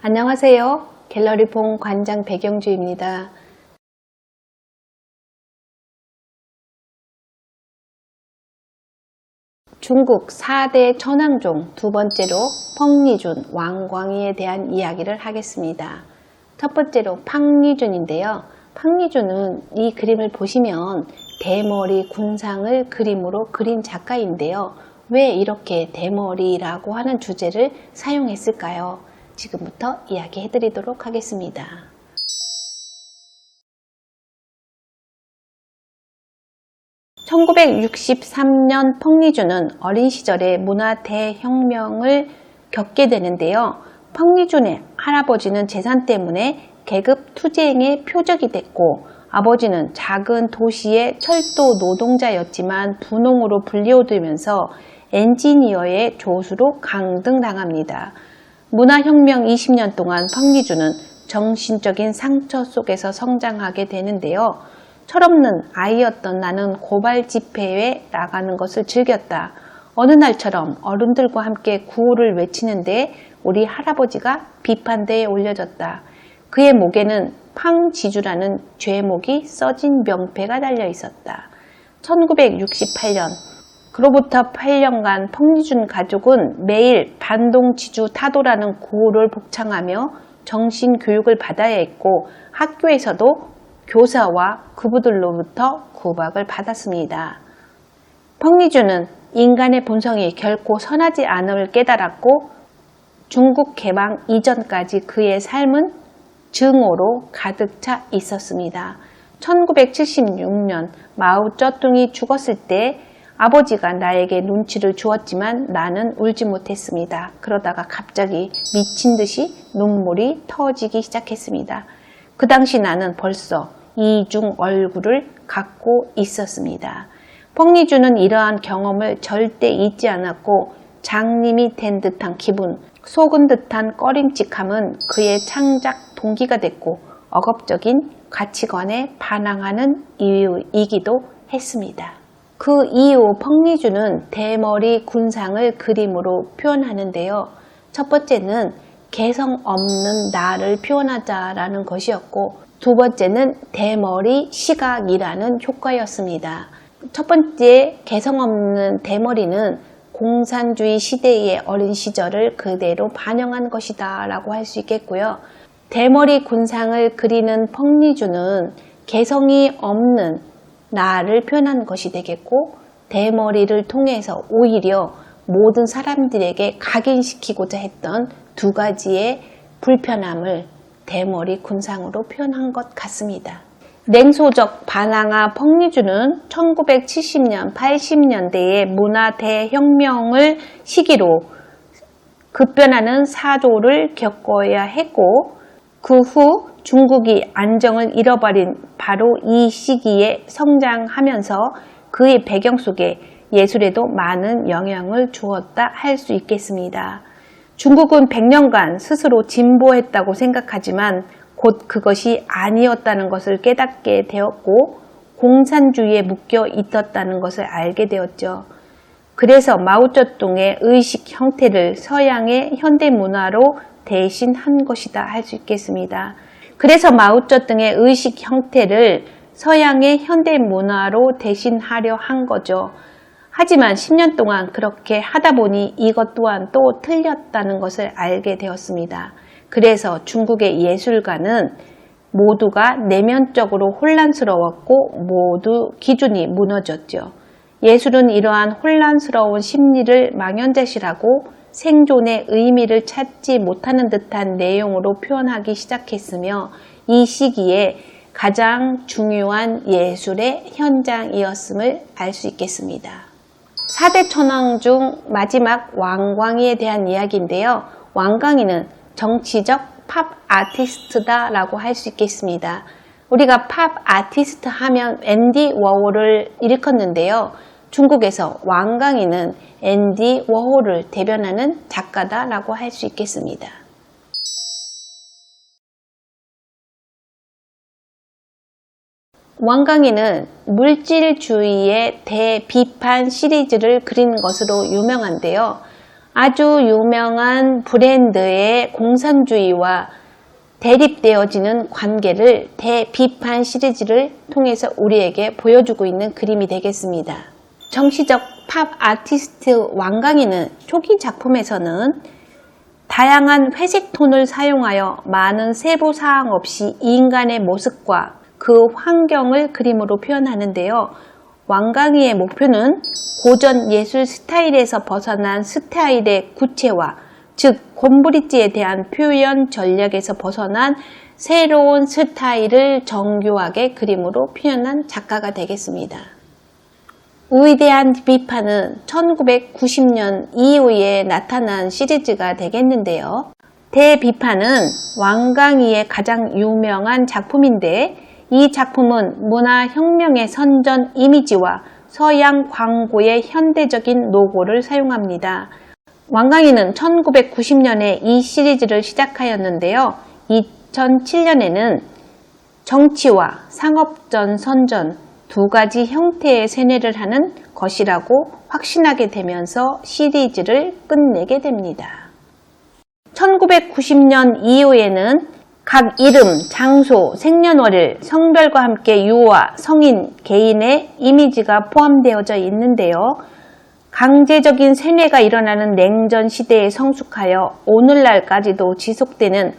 안녕하세요. 갤러리봉 관장 백영주입니다. 중국 4대 천왕종 두 번째로 펑리준, 왕광이에 대한 이야기를 하겠습니다. 첫 번째로 팡리준인데요. 팡리준은 이 그림을 보시면 대머리 군상을 그림으로 그린 작가인데요. 왜 이렇게 대머리라고 하는 주제를 사용했을까요? 지금부터 이야기해 드리도록 하겠습니다. (1963년) 펑리준은 어린 시절에 문화 대혁명을 겪게 되는데요. 펑리준의 할아버지는 재산 때문에 계급 투쟁의 표적이 됐고, 아버지는 작은 도시의 철도 노동자였지만 분홍으로 불리우면서 엔지니어의 조수로 강등당합니다. 문화혁명 20년 동안 펑리준은 정신적인 상처 속에서 성장하게 되는데요. 철없는 아이였던 나는 고발 집회에 나가는 것을 즐겼다. 어느 날처럼 어른들과 함께 구호를 외치는데 우리 할아버지가 비판대에 올려졌다. 그의 목에는 팡지주라는 죄목이 써진 명패가 달려 있었다. 1968년 그로부터 8년간 펑리준 가족은 매일 반동지주 타도라는 구호를 복창하며 정신교육을 받아야 했고, 학교에서도 교사와 구부들로부터 구박을 받았습니다. 펑리준은 인간의 본성이 결코 선하지 않음을 깨달았고, 중국 개방 이전까지 그의 삶은 증오로 가득 차 있었습니다. 1976년 마오쩌둥이 죽었을 때 아버지가 나에게 눈치를 주었지만 나는 울지 못했습니다. 그러다가 갑자기 미친 듯이 눈물이 터지기 시작했습니다. 그 당시 나는 벌써 이중 얼굴을 갖고 있었습니다. 펑리준은 이러한 경험을 절대 잊지 않았고, 장님이 된 듯한 기분, 속은 듯한 꺼림칙함은 그의 창작 동기가 됐고, 억압적인 가치관에 반항하는 이유이기도 했습니다. 그 이후 펑리준은 대머리 군상을 그림으로 표현하는데요. 첫 번째는 개성 없는 나를 표현하자라는 것이었고, 두 번째는 대머리 시각이라는 효과였습니다. 첫 번째 개성 없는 대머리는 공산주의 시대의 어린 시절을 그대로 반영한 것이다 라고 할 수 있겠고요. 대머리 군상을 그리는 펑리준은 개성이 없는 나를 표현한 것이 되겠고, 대머리를 통해서 오히려 모든 사람들에게 각인시키고자 했던 두 가지의 불편함을 대머리 군상으로 표현한 것 같습니다. 냉소적 반항아 펑리준은 1970년, 80년대의 문화 대혁명을 시기로 급변하는 사조를 겪어야 했고, 그 후 중국이 안정을 잃어버린 바로 이 시기에 성장하면서 그의 배경 속에 예술에도 많은 영향을 주었다 할 수 있겠습니다. 중국은 100년간 스스로 진보했다고 생각하지만 곧 그것이 아니었다는 것을 깨닫게 되었고, 공산주의에 묶여 있었다는 것을 알게 되었죠. 그래서 마오쩌둥의 의식 형태를 서양의 현대문화로 대신한 것이다 할 수 있겠습니다. 그래서 마오쩌둥의 의식 형태를 서양의 현대문화로 대신하려 한 거죠. 하지만 10년 동안 그렇게 하다 보니 이것 또한 또 틀렸다는 것을 알게 되었습니다. 그래서 중국의 예술가는 모두가 내면적으로 혼란스러웠고 모두 기준이 무너졌죠. 예술은 이러한 혼란스러운 심리를 망연자실하고 생존의 의미를 찾지 못하는 듯한 내용으로 표현하기 시작했으며, 이 시기에 가장 중요한 예술의 현장이었음을 알 수 있겠습니다. 4대 천왕 중 마지막 왕광이에 대한 이야기인데요. 왕광이는 정치적 팝 아티스트다 라고 할 수 있겠습니다. 우리가 팝 아티스트 하면 앤디 워홀을 일컫는데요. 중국에서 왕광이는 앤디 워홀을 대변하는 작가다 라고 할 수 있겠습니다. 왕강이는 물질주의의 대비판 시리즈를 그린 것으로 유명한데요. 아주 유명한 브랜드의 공산주의와 대립되어지는 관계를 대비판 시리즈를 통해서 우리에게 보여주고 있는 그림이 되겠습니다. 정치적 팝 아티스트 왕강이는 초기 작품에서는 다양한 회색 톤을 사용하여 많은 세부 사항 없이 인간의 모습과 그 환경을 그림으로 표현하는데요. 왕강이의 목표는 고전 예술 스타일에서 벗어난 스타일의 구체화, 즉 곰브리지에 대한 표현 전략에서 벗어난 새로운 스타일을 정교하게 그림으로 표현한 작가가 되겠습니다. 위대한 비판은 1990년 이후에 나타난 시리즈가 되겠는데요. 대비판은 왕강이의 가장 유명한 작품인데 이 작품은 문화혁명의 선전 이미지와 서양 광고의 현대적인 로고를 사용합니다. 왕강이는 1990년에 이 시리즈를 시작하였는데요. 2007년에는 정치와 상업전 선전 두 가지 형태의 세뇌를 하는 것이라고 확신하게 되면서 시리즈를 끝내게 됩니다. 1990년 이후에는 각 이름, 장소, 생년월일, 성별과 함께 유아, 성인, 개인의 이미지가 포함되어져 있는데요. 강제적인 세뇌가 일어나는 냉전 시대에 성숙하여 오늘날까지도 지속되는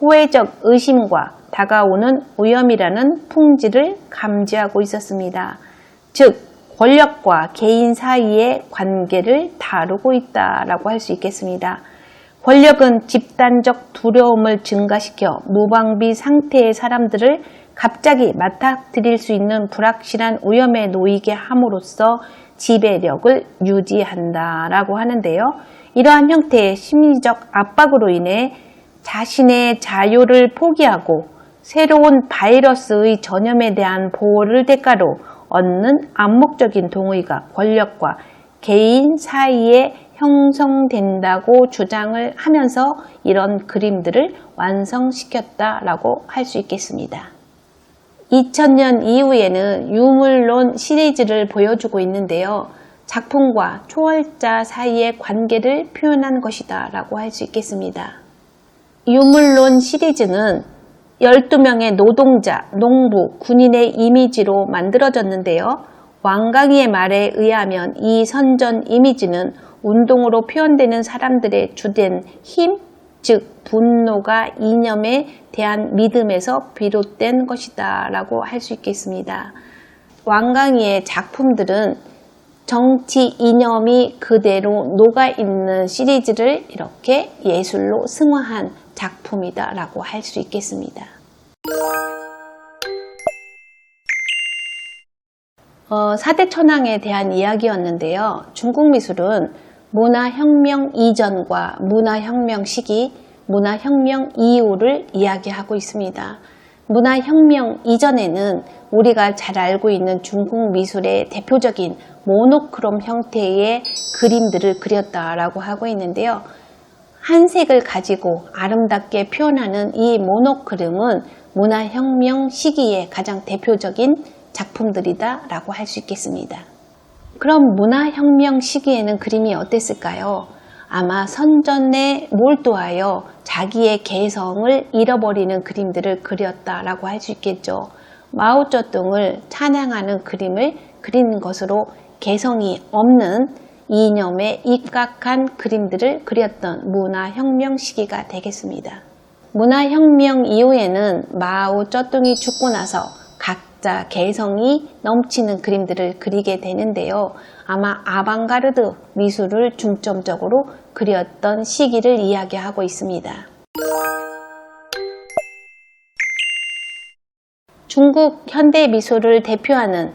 호혜적 의심과 다가오는 위험이라는 풍지를 감지하고 있었습니다. 즉, 권력과 개인 사이의 관계를 다루고 있다라고 할 수 있겠습니다. 권력은 집단적 두려움을 증가시켜 무방비 상태의 사람들을 갑자기 맞닥뜨릴 수 있는 불확실한 위험에 놓이게 함으로써 지배력을 유지한다라고 하는데요. 이러한 형태의 심리적 압박으로 인해 자신의 자유를 포기하고 새로운 바이러스의 전염에 대한 보호를 대가로 얻는 암묵적인 동의가 권력과 개인 사이에 형성된다고 주장을 하면서 이런 그림들을 완성시켰다라고 할 수 있겠습니다. 2000년 이후에는 유물론 시리즈를 보여주고 있는데요. 작품과 초월자 사이의 관계를 표현한 것이다 라고 할 수 있겠습니다. 유물론 시리즈는 12명의 노동자, 농부, 군인의 이미지로 만들어졌는데요. 왕강이의 말에 의하면 이 선전 이미지는 운동으로 표현되는 사람들의 주된 힘, 즉 분노가 이념에 대한 믿음에서 비롯된 것이다 라고 할 수 있겠습니다. 왕강이의 작품들은 정치 이념이 그대로 녹아있는 시리즈를 이렇게 예술로 승화한 작품이다 라고 할 수 있겠습니다. 사대 천왕에 대한 이야기였는데요. 중국 미술은 문화혁명 이전과 문화혁명 시기, 문화혁명 이후를 이야기하고 있습니다. 문화혁명 이전에는 우리가 잘 알고 있는 중국 미술의 대표적인 모노크롬 형태의 그림들을 그렸다라고 하고 있는데요. 한 색을 가지고 아름답게 표현하는 이 모노크롬은 문화혁명 시기의 가장 대표적인 작품들이다 라고 할 수 있겠습니다. 그럼 문화혁명 시기에는 그림이 어땠을까요? 아마 선전에 몰두하여 자기의 개성을 잃어버리는 그림들을 그렸다라고 할 수 있겠죠. 마오쩌둥을 찬양하는 그림을 그린 것으로 개성이 없는 이념에 입각한 그림들을 그렸던 문화혁명 시기가 되겠습니다. 문화혁명 이후에는 마오쩌둥이 죽고 나서 각자 개성이 넘치는 그림들을 그리게 되는데요. 아마 아방가르드 미술을 중점적으로 그렸던 시기를 이야기하고 있습니다. 중국 현대 미술을 대표하는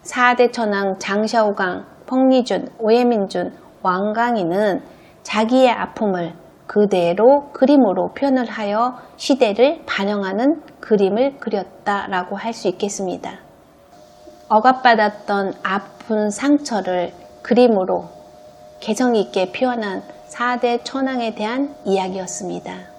4대 천왕 장샤오강, 펑리준, 오예민준, 왕강이는 자기의 아픔을 그대로 그림으로 표현을 하여 시대를 반영하는 그림을 그렸다라고 할 수 있겠습니다. 억압받았던 아픈 상처를 그림으로 개성 있게 표현한 4대 천왕에 대한 이야기였습니다.